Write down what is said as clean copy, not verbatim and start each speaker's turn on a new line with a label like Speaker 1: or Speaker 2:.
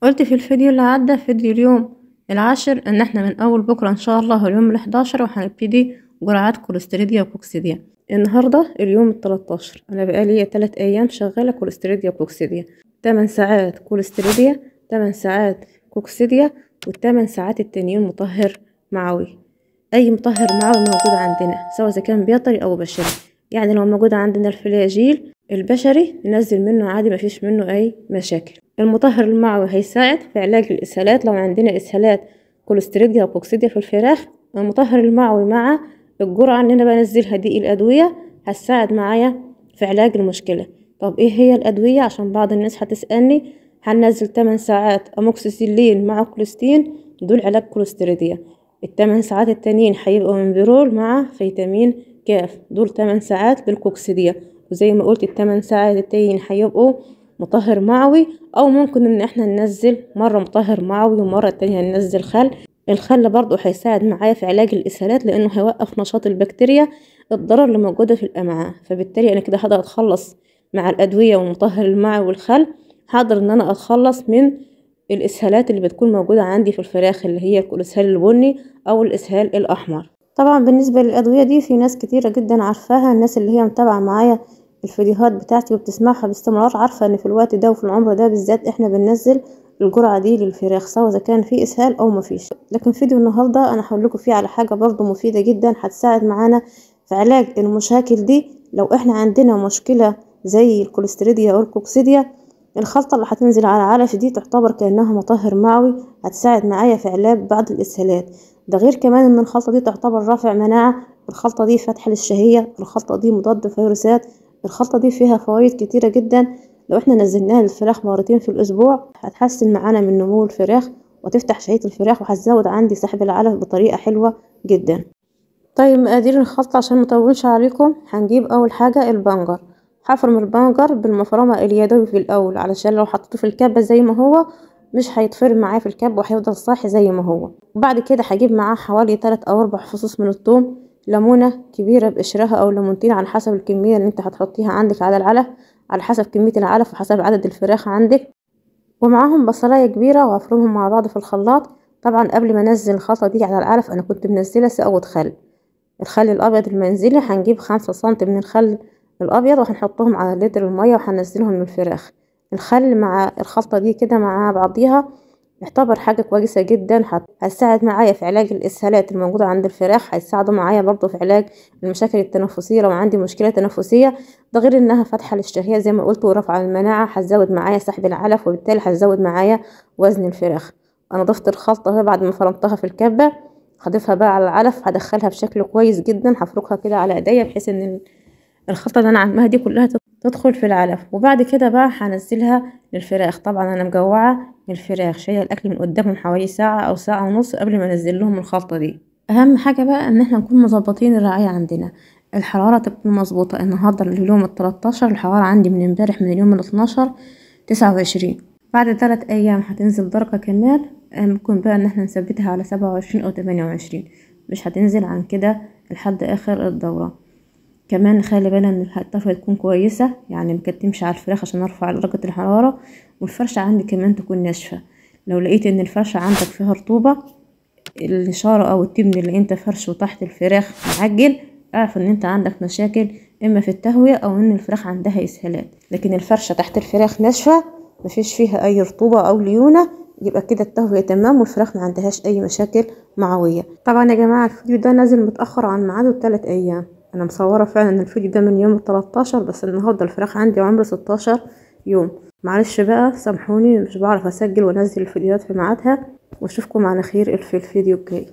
Speaker 1: قلت في الفيديو اللي عدى فيديو اليوم العاشر ان احنا من اول بكرة ان شاء الله اليوم ال11 وهنبتدي جرعات كوليستيريديا وكوكسيديا. النهاردة اليوم ال13، انا بقالي 3 ايام شغالة كوليستيريديا وكوكسيديا، 8 ساعات كوليستيريديا، 8 ساعات كوكسيديا، وال8 ساعات التانيين مطهر معوي. اي مطهر معوي موجود عندنا سواء اذا كان بيطري او بشري، يعني لو موجود عندنا الفلاجيل البشري ننزل منه عادي مفيش منه اي مشاكل. المطهر المعوي هيساعد في علاج الاسهالات لو عندنا اسهالات كوليستيريديا وكوكسيديا في الفراخ. المطهر المعوي مع الجرعة اللي انا بنزلها دي الادوية هتساعد معايا في علاج المشكلة. طب ايه هي الادوية؟ عشان بعض الناس هتسألني. هننزل 8 ساعات اموكسيسيلين مع كوليستين، دول علاج كوليستيريديا. ال8 ساعات التانيين هيبقوا منبرول مع فيتامين كاف، دول 8 ساعات للكوكسيديا. وزي ما قلت ال8 ساعات التانيين هيبقوا مطهر معوي، او ممكن ان احنا ننزل مرة مطهر معوي ومرة تانية ننزل خل. الخل برضو هيساعد معايا في علاج الاسهالات لانه هيوقف نشاط البكتيريا الضرر اللي موجودة في الامعاء. فبالتالي انا كده هقدر اتخلص مع الادوية والمطهر المعوي والخل، هقدر ان انا اتخلص من الاسهالات اللي بتكون موجودة عندي في الفراخ اللي هي الاسهال البني او الاسهال الاحمر. طبعا بالنسبة للادوية دي في ناس كتيرة جدا عارفاها، الناس اللي هي متابعة معايا الفيديوهات بتاعتي وبتسمعها باستمرار عارفة ان في الوقت ده وفي العمر ده بالذات احنا بننزل الجرعة دي للفراخ سواء اذا كان في اسهال او مفيش. لكن فيديو النهاردة انا هقول لكم فيه على حاجة برضو مفيدة جدا هتساعد معانا في علاج المشاكل دي. لو احنا عندنا مشكلة زي الكوليستيريديا او الكوكسيديا، الخلطة اللي هتنزل على العلف دي تعتبر كأنها مطهر معوي، هتساعد معايا في علاج بعض الاسهالات. ده غير كمان ان الخلطة دي تعتبر رافع مناعة، الخلطة دي فاتحة للشهية، الخلطة دي مضاد فيروسات، الخلطة دي فيها فوائد كتيرة جدا. لو احنا نزلناها للفراخ مرتين في الاسبوع هتحسن معانا من نمو الفراخ وتفتح شهية الفراخ وهتزود عندي سحب العلف بطريقة حلوة جدا. طيب مقادير الخلطة عشان مطولش عليكم، هنجيب اول حاجة البنجر. هفرم البنجر بالمفرمة اليدوي في الاول علشان لو حطيته في الكبة زي ما هو مش هيتفرم معايا في الكب وهيفضل صاحي زي ما هو. وبعد كده هجيب معاه حوالي 3 أو 4 فصوص من الثوم، ليمونة كبيرة بقشرها او ليمونتين على حسب الكمية اللي انت هتحطيها عندك على العلف، على حسب كمية العلف وحسب عدد الفراخ عندك. ومعاهم بصلاية كبيرة وهفرمهم مع بعض في الخلاط. طبعا قبل ما انزل الخلطة دي على العلف انا كنت منزلة سقوة خل، الخل الابيض المنزلي. هنجيب 5 سنتي من الخل الابيض وهنحطهم على لتر المية وهننزلهم من الفراخ. الخل مع الخلطة دي كده مع بعضيها يعتبر حاجة كويسة جدا، هتساعد معايا في علاج الاسهالات الموجودة عند الفراخ، هيساعدوا معايا برضو في علاج المشاكل التنفسية لو عندي مشكلة تنفسية. ده غير انها فاتحة للشهية زي ما قلت ورفع المناعة، هتزود معايا سحب العلف وبالتالي هتزود معايا وزن الفراخ. انا ضفت الخلطة اهي بعد ما فرمتها في الكبة، هضيفها بقى على العلف، هدخلها بشكل كويس جدا، هفركها كده على ايديا بحيث ان الخلطة اللي انا عاملاها دي كلها تدخل في العلف. وبعد كده بقى هنزلها للفراخ. طبعا انا مجوعة الفراخ، شايله الاكل من قدامهم حوالي ساعة او ساعة ونص قبل ما انزل لهم الخلطة دي. اهم حاجة بقى ان احنا نكون مظبطين الرعاية عندنا، الحرارة تكون مظبوطة. النهاردة اليوم ال13، الحرارة عندي من امبارح من اليوم ال12 29. بعد 3 ايام هتنزل درجة كمان، ممكن بقى ان احنا نثبتها على 27 او 28، مش هتنزل عن كده لحد اخر الدورة. كمان نخلي بالنا ان الطفة تكون كويسة، يعني مكتمش على الفراخ عشان ارفع درجة الحرارة. والفرشة عندي كمان تكون ناشفة. لو لقيت ان الفرشة عندك فيها رطوبة، الإشارة او التبن اللي انت فرشه تحت الفراخ معجن، اعرف ان انت عندك مشاكل اما في التهوية او ان الفراخ عندها اسهالات. لكن الفرشة تحت الفراخ ناشفة مفيش فيها اي رطوبة او ليونة، يبقى كده التهوية تمام والفراخ ما عندهاش اي مشاكل معوية. طبعا يا جماعة الفيديو ده نازل متأخر عن ميعاده ب3 ايام، انا مصورة فعلا الفيديو ده من يوم ال13 بس النهاردة الفراخ عندي عمر 16 يوم. معلش بقى سامحوني، مش بعرف اسجل وانزل الفيديوهات في ميعادها، واشوفكم على خير في الفيديو الجاي.